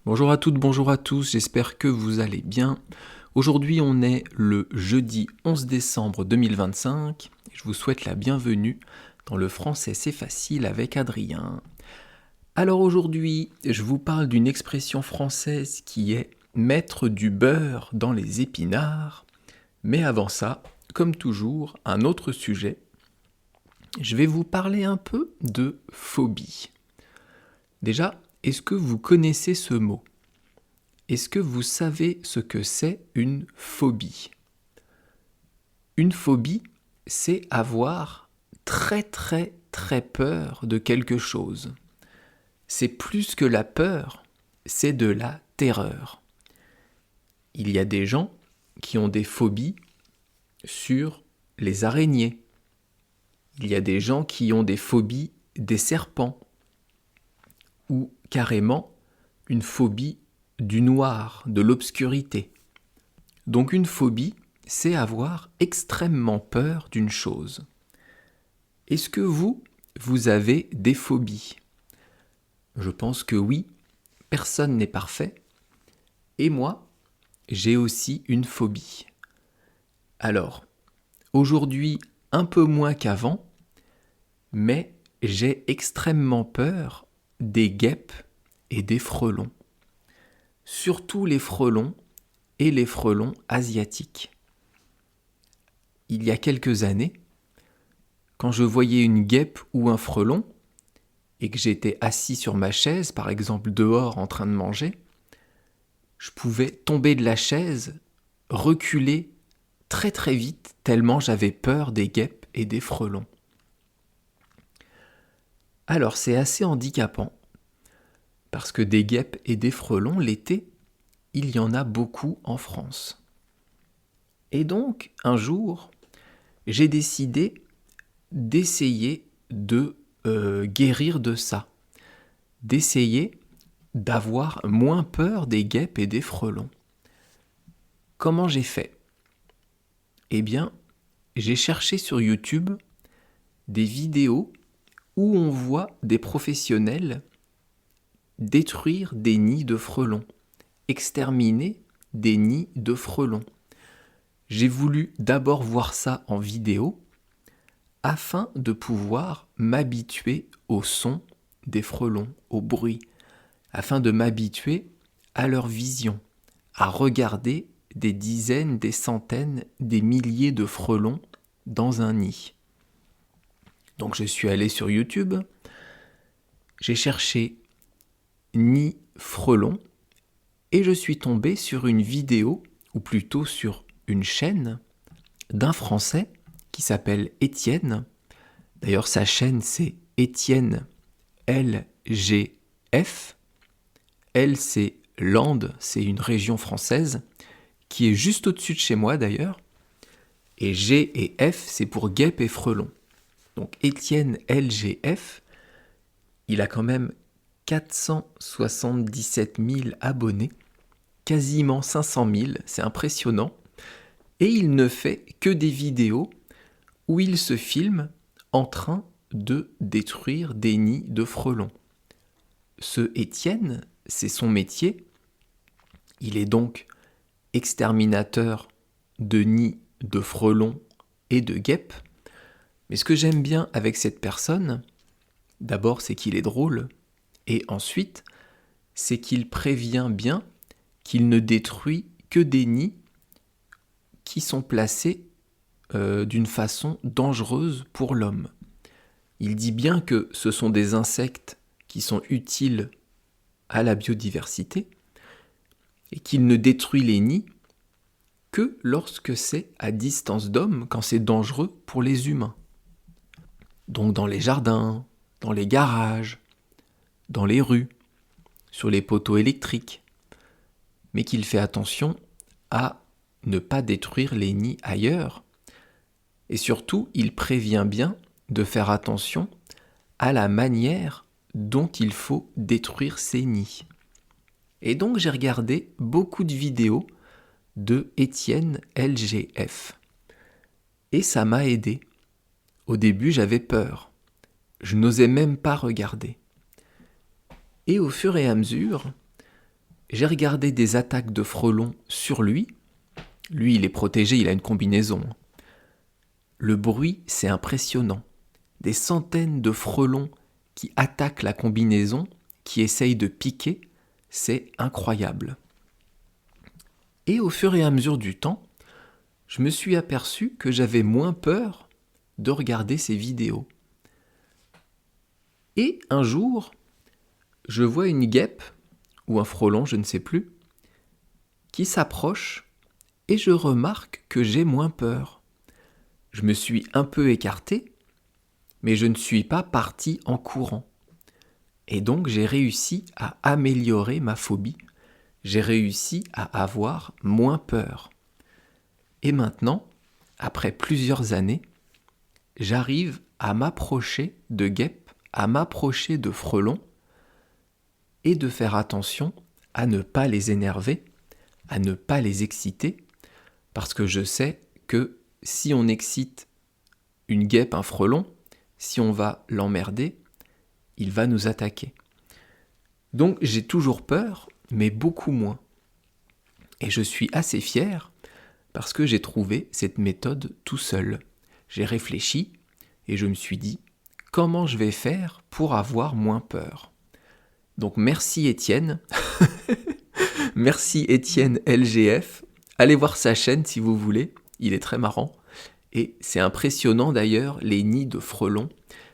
Bonjour à toutes, bonjour à tous, j'espère que vous allez bien. Aujourd'hui on est le jeudi 11 décembre 2025 et je vous souhaite la bienvenue dans le français c'est facile avec Adrien. Alors aujourd'hui je vous parle d'une expression française qui est mettre du beurre dans les épinards. Mais avant ça, comme toujours, un autre sujet. Je vais vous parler un peu de phobie. Déjà, est-ce que vous connaissez ce mot ? Est-ce que vous savez ce que c'est une phobie ? Une phobie, c'est avoir très très très peur de quelque chose. C'est plus que la peur, c'est de la terreur. Il y a des gens qui ont des phobies sur les araignées. Il y a des gens qui ont des phobies des serpents. Ou carrément une phobie du noir, de l'obscurité. Donc une phobie, c'est avoir extrêmement peur d'une chose. Est-ce que vous avez des phobies ? Je pense que oui, personne n'est parfait. Et moi, j'ai aussi une phobie. Alors, aujourd'hui, un peu moins qu'avant, mais j'ai extrêmement peur des guêpes et des frelons. Surtout les frelons et les frelons asiatiques. Il y a quelques années, quand je voyais une guêpe ou un frelon, et que j'étais assis sur ma chaise, par exemple dehors en train de manger, je pouvais tomber de la chaise, reculer très très vite, tellement j'avais peur des guêpes et des frelons. Alors c'est assez handicapant, parce que des guêpes et des frelons, l'été, il y en a beaucoup en France. Et donc, un jour, j'ai décidé d'essayer de guérir de ça, d'essayer d'avoir moins peur des guêpes et des frelons. Comment j'ai fait ? Eh bien, j'ai cherché sur YouTube des vidéos où on voit des professionnels détruire des nids de frelons, exterminer des nids de frelons. J'ai voulu d'abord voir ça en vidéo afin de pouvoir m'habituer au son des frelons, au bruit, afin de m'habituer à leur vision, à regarder des dizaines, des centaines, des milliers de frelons dans un nid. Donc je suis allé sur YouTube, j'ai cherché nid frelon et je suis tombé sur une vidéo, ou plutôt sur une chaîne d'un Français qui s'appelle Étienne. D'ailleurs sa chaîne c'est Étienne LGF. L c'est Landes, c'est une région française qui est juste au-dessus de chez moi d'ailleurs. Et G et F c'est pour guêpe et frelon. Donc Étienne LGF, il a quand même 477 000 abonnés, quasiment 500 000, c'est impressionnant. Et il ne fait que des vidéos où il se filme en train de détruire des nids de frelons. Ce Étienne, c'est son métier. Il est donc exterminateur de nids de frelons et de guêpes. Mais ce que j'aime bien avec cette personne, d'abord c'est qu'il est drôle, et ensuite c'est qu'il prévient bien qu'il ne détruit que des nids qui sont placés d'une façon dangereuse pour l'homme. Il dit bien que ce sont des insectes qui sont utiles à la biodiversité et qu'il ne détruit les nids que lorsque c'est à distance d'homme, quand c'est dangereux pour les humains. Donc dans les jardins, dans les garages, dans les rues, sur les poteaux électriques, mais qu'il fait attention à ne pas détruire les nids ailleurs. Et surtout, il prévient bien de faire attention à la manière dont il faut détruire ces nids. Et donc j'ai regardé beaucoup de vidéos de Étienne LGF. Et ça m'a aidé. Au début, j'avais peur. Je n'osais même pas regarder. Et au fur et à mesure, J'ai regardé des attaques de frelons sur lui. Lui, il est protégé, il a une combinaison. Le bruit, c'est impressionnant. Des centaines de frelons qui attaquent la combinaison, qui essayent de piquer, c'est incroyable. Et au fur et à mesure du temps, je me suis aperçu que j'avais moins peur de regarder ces vidéos. Et un jour, je vois une guêpe, ou un frelon, je ne sais plus, qui s'approche et je remarque que j'ai moins peur. Je me suis un peu écarté, mais je ne suis pas parti en courant. Et donc j'ai réussi à améliorer ma phobie. J'ai réussi à avoir moins peur. Et maintenant, après plusieurs années, j'arrive à m'approcher de guêpes, à m'approcher de frelons, et de faire attention à ne pas les énerver, à ne pas les exciter, parce que je sais que si on excite une guêpe, un frelon, si on va l'emmerder, il va nous attaquer. Donc j'ai toujours peur, mais beaucoup moins. Et je suis assez fier parce que j'ai trouvé cette méthode tout seul. J'ai réfléchi et je me suis dit comment je vais faire pour avoir moins peur. Donc merci Étienne, merci Étienne LGF. Allez voir sa chaîne si vous voulez, il est très marrant. Et c'est impressionnant d'ailleurs, les nids de frelons.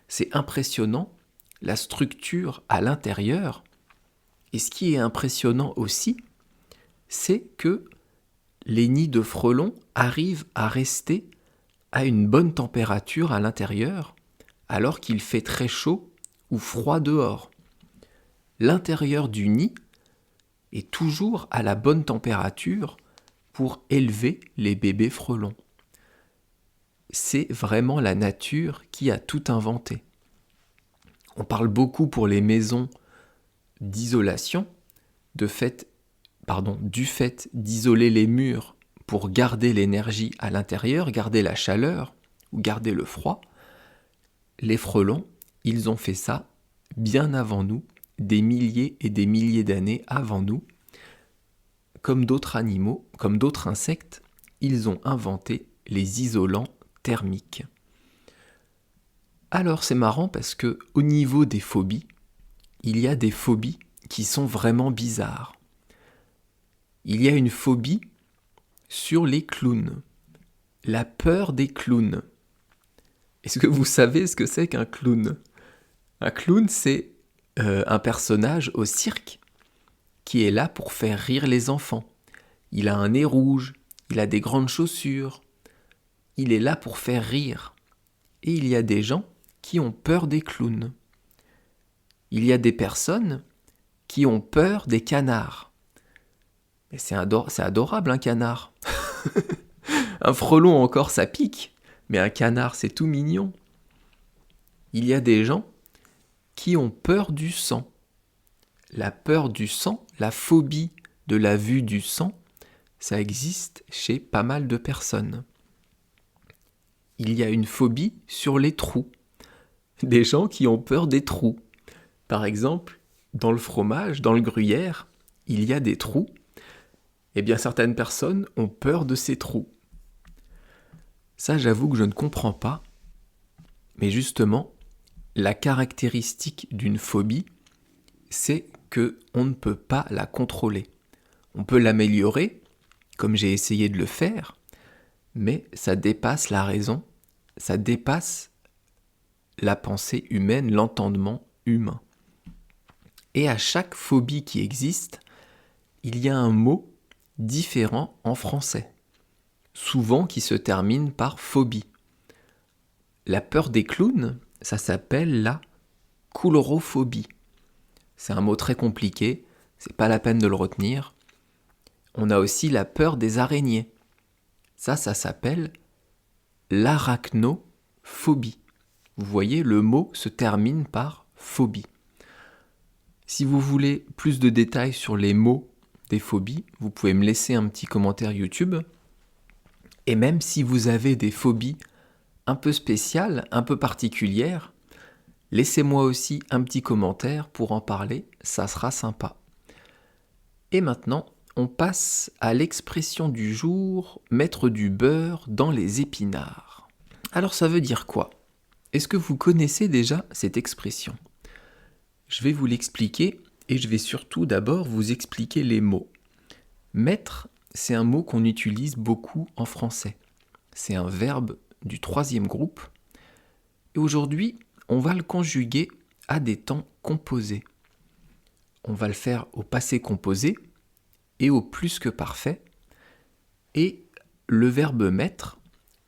C'est impressionnant la structure à l'intérieur. Et ce qui est impressionnant aussi, c'est que les nids de frelons arrivent à rester à une bonne température à l'intérieur, alors qu'il fait très chaud ou froid dehors. L'intérieur du nid est toujours à la bonne température pour élever les bébés frelons. C'est vraiment la nature qui a tout inventé. On parle beaucoup pour les maisons d'isolation, du fait d'isoler les murs pour garder l'énergie à l'intérieur, garder la chaleur ou garder le froid. Les frelons, ils ont fait ça bien avant nous, des milliers et des milliers d'années avant nous. Comme d'autres animaux, comme d'autres insectes, ils ont inventé les isolants thermiques. Alors c'est marrant parce que au niveau des phobies, il y a des phobies qui sont vraiment bizarres. Il y a une phobie sur les clowns. La peur des clowns. Est-ce que vous savez ce que c'est qu'un clown ? Un clown, c'est un personnage au cirque qui est là pour faire rire les enfants. Il a un nez rouge, il a des grandes chaussures. Il est là pour faire rire. Et il y a des gens qui ont peur des clowns. Il y a des personnes qui ont peur des canards. Mais c'est adorable un canard. Un frelon encore ça pique, mais un canard c'est tout mignon. Il y a des gens qui ont peur du sang. La peur du sang, la phobie de la vue du sang, ça existe chez pas mal de personnes. Il y a une phobie sur les trous. Des gens qui ont peur des trous. Par exemple, dans le fromage, dans le gruyère, il y a des trous. Eh bien, certaines personnes ont peur de ces trous. Ça, j'avoue que je ne comprends pas. Mais justement, la caractéristique d'une phobie, c'est qu'on ne peut pas la contrôler. On peut l'améliorer, comme j'ai essayé de le faire, mais ça dépasse la raison, ça dépasse la pensée humaine, l'entendement humain. Et à chaque phobie qui existe, il y a un mot différent en français, souvent qui se termine par phobie. La peur des clowns, ça s'appelle la coulrophobie. C'est un mot très compliqué, c'est pas la peine de le retenir. On a aussi la peur des araignées. Ça s'appelle l'arachnophobie. Vous voyez, le mot se termine par phobie. Si vous voulez plus de détails sur les mots des phobies, vous pouvez me laisser un petit commentaire YouTube. Et même si vous avez des phobies un peu spéciales, un peu particulières, laissez-moi aussi un petit commentaire pour en parler, ça sera sympa. Et maintenant, on passe à l'expression du jour, mettre du beurre dans les épinards. Alors ça veut dire quoi ? Est-ce que vous connaissez déjà cette expression ? Je vais vous l'expliquer et je vais surtout d'abord vous expliquer les mots. Mettre, c'est un mot qu'on utilise beaucoup en français. C'est un verbe du 3e groupe. Et aujourd'hui, on va le conjuguer à des temps composés. On va le faire au passé composé et au plus que parfait. Et le verbe mettre,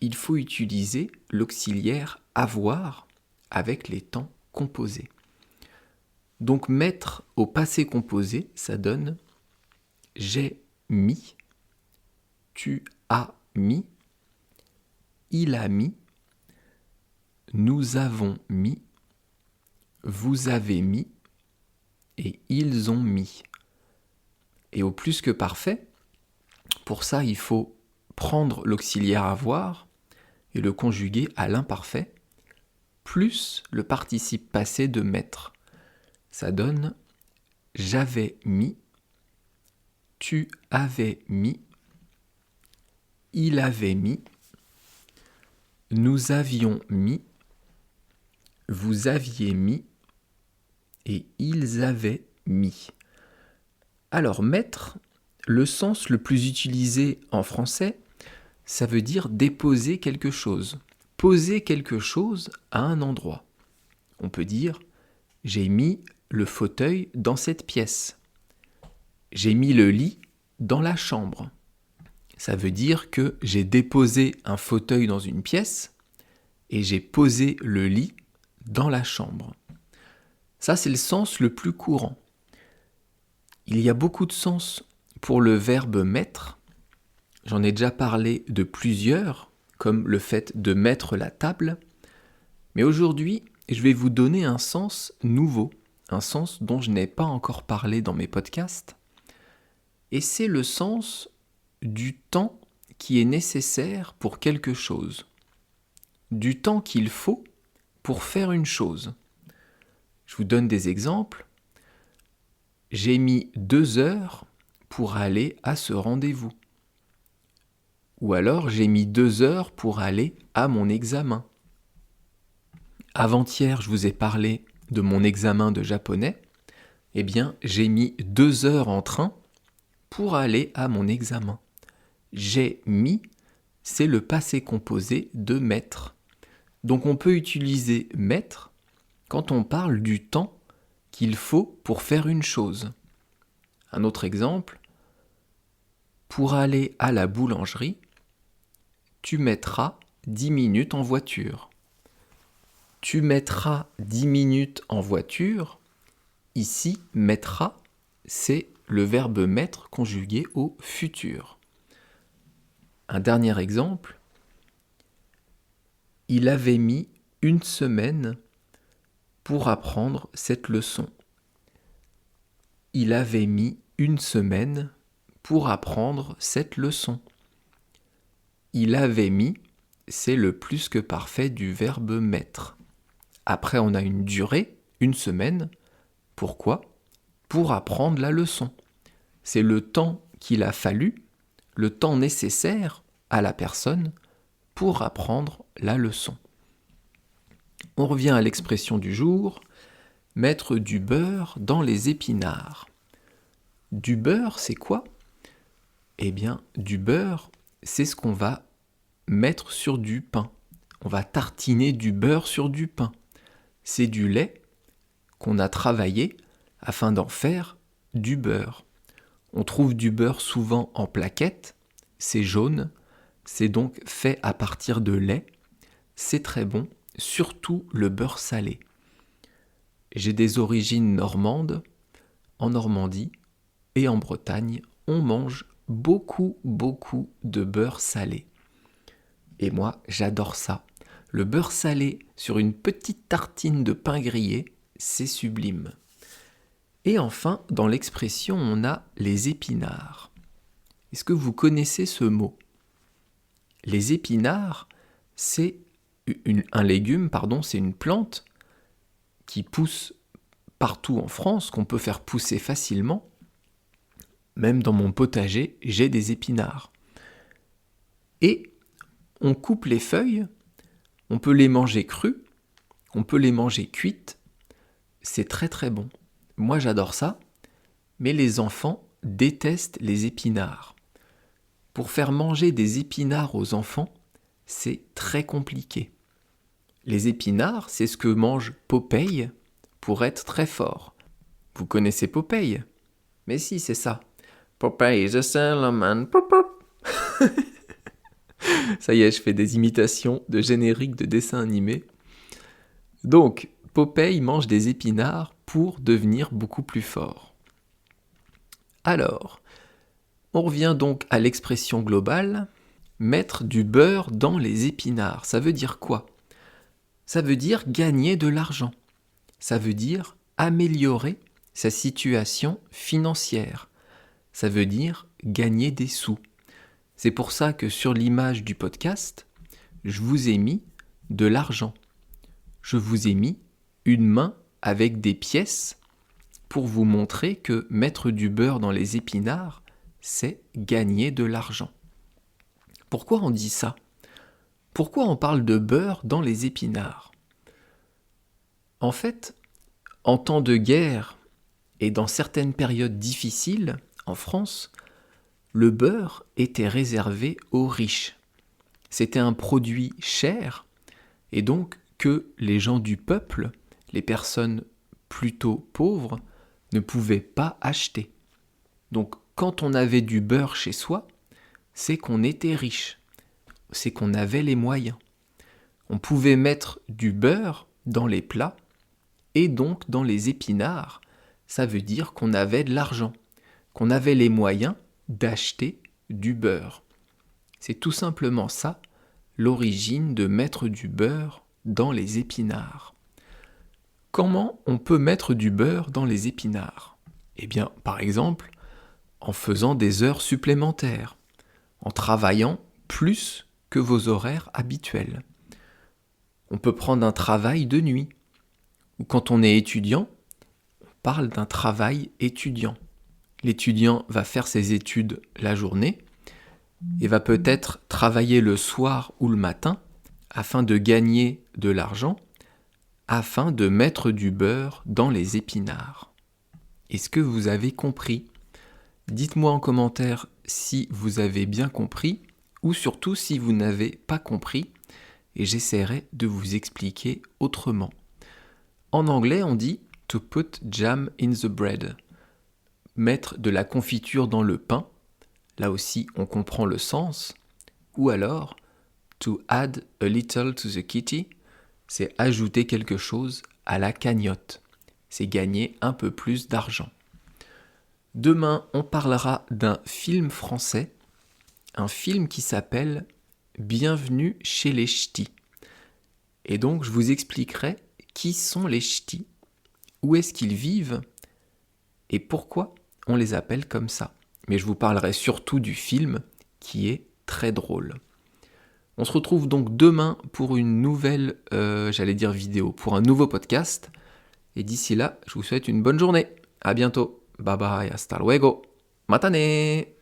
il faut utiliser l'auxiliaire avoir avec les temps composés. Donc mettre au passé composé, ça donne j'ai mis, tu as mis, il a mis, nous avons mis, vous avez mis et ils ont mis. Et au plus que parfait, pour ça il faut prendre l'auxiliaire avoir et le conjuguer à l'imparfait, plus le participe passé de mettre. Ça donne j'avais mis, tu avais mis, il avait mis, nous avions mis, vous aviez mis et ils avaient mis. Alors mettre, le sens le plus utilisé en français, ça veut dire déposer quelque chose, poser quelque chose à un endroit. On peut dire j'ai mis le fauteuil dans cette pièce. J'ai mis le lit dans la chambre. Ça veut dire que j'ai déposé un fauteuil dans une pièce et j'ai posé le lit dans la chambre. Ça, c'est le sens le plus courant. Il y a beaucoup de sens pour le verbe mettre. J'en ai déjà parlé de plusieurs, comme le fait de mettre la table. Mais aujourd'hui, je vais vous donner un sens nouveau, un sens dont je n'ai pas encore parlé dans mes podcasts. Et c'est le sens du temps qui est nécessaire pour quelque chose. Du temps qu'il faut pour faire une chose. Je vous donne des exemples. J'ai mis 2 heures pour aller à ce rendez-vous. Ou alors j'ai mis 2 heures pour aller à mon examen. Avant-hier, je vous ai parlé de mon examen de japonais. Eh bien, j'ai mis 2 heures en train pour aller à mon examen. J'ai mis, c'est le passé composé de mettre. Donc on peut utiliser mettre quand on parle du temps qu'il faut pour faire une chose. Un autre exemple, pour aller à la boulangerie, tu mettras 10 minutes en voiture. Tu mettras 10 minutes en voiture. Ici, mettra, c'est le verbe mettre conjugué au futur. Un dernier exemple, il avait mis 1 semaine pour apprendre cette leçon. Il avait mis 1 semaine pour apprendre cette leçon. Il avait mis, c'est le plus que parfait du verbe mettre. Après, on a une durée, 1 semaine. Pourquoi ? Pour apprendre la leçon. C'est le temps qu'il a fallu, le temps nécessaire à la personne pour apprendre la leçon. On revient à l'expression du jour, mettre du beurre dans les épinards. Du beurre, c'est quoi ? Eh bien, du beurre, c'est ce qu'on va mettre sur du pain. On va tartiner du beurre sur du pain. C'est du lait qu'on a travaillé afin d'en faire du beurre. On trouve du beurre souvent en plaquettes, c'est jaune, c'est donc fait à partir de lait, c'est très bon, surtout le beurre salé. J'ai des origines normandes, en Normandie et en Bretagne, on mange beaucoup de beurre salé. Et moi, j'adore ça. Le beurre salé sur une petite tartine de pain grillé, c'est sublime. Et enfin, dans l'expression, on a les épinards. Est-ce que vous connaissez ce mot ? Les épinards, c'est un légume, c'est une plante qui pousse partout en France, qu'on peut faire pousser facilement. même dans mon potager, j'ai des épinards. Et on coupe les feuilles, on peut les manger crues, on peut les manger cuites, c'est très très bon. Moi j'adore ça, mais les enfants détestent les épinards. Pour faire manger des épinards aux enfants, c'est très compliqué. Les épinards, c'est ce que mange Popeye pour être très fort. Vous connaissez Popeye ? Mais si, c'est ça. Popeye the Sailor Man. Pop, pop. Ça y est, je fais des imitations de génériques de dessins animés. Donc, Popeye mange des épinards pour devenir beaucoup plus fort. Alors, on revient donc à l'expression globale, mettre du beurre dans les épinards. Ça veut dire quoi ? Ça veut dire gagner de l'argent. Ça veut dire améliorer sa situation financière. Ça veut dire gagner des sous. C'est pour ça que sur l'image du podcast, je vous ai mis de l'argent. Je vous ai mis une main avec des pièces pour vous montrer que mettre du beurre dans les épinards, c'est gagner de l'argent. Pourquoi on dit ça ? Pourquoi on parle de beurre dans les épinards ? En fait, en temps de guerre et dans certaines périodes difficiles, en France, le beurre était réservé aux riches. C'était un produit cher et donc que les gens du peuple, les personnes plutôt pauvres, ne pouvaient pas acheter. Donc quand on avait du beurre chez soi, c'est qu'on était riche, c'est qu'on avait les moyens. On pouvait mettre du beurre dans les plats et donc dans les épinards, ça veut dire qu'on avait de l'argent, qu'on avait les moyens d'acheter du beurre. C'est tout simplement ça, l'origine de mettre du beurre dans les épinards. Comment on peut mettre du beurre dans les épinards ? Eh bien, par exemple, en faisant des heures supplémentaires, en travaillant plus que vos horaires habituels. On peut prendre un travail de nuit, ou quand on est étudiant, on parle d'un travail étudiant. L'étudiant va faire ses études la journée et va peut-être travailler le soir ou le matin afin de gagner de l'argent, afin de mettre du beurre dans les épinards. Est-ce que vous avez compris ? Dites-moi en commentaire si vous avez bien compris ou surtout si vous n'avez pas compris et j'essaierai de vous expliquer autrement. En anglais, on dit « to put jam in the bread », mettre de la confiture dans le pain, là aussi on comprend le sens, ou alors « to add a little to the kitty », c'est ajouter quelque chose à la cagnotte, c'est gagner un peu plus d'argent. Demain, on parlera d'un film français, un film qui s'appelle « Bienvenue chez les ch'tis ». Et donc, je vous expliquerai qui sont les ch'tis, où est-ce qu'ils vivent et pourquoi on les appelle comme ça. Mais je vous parlerai surtout du film qui est très drôle. On se retrouve donc demain pour une nouvelle, vidéo, pour un nouveau podcast. Et d'ici là, je vous souhaite une bonne journée. À bientôt. Bye bye, hasta luego. Matane!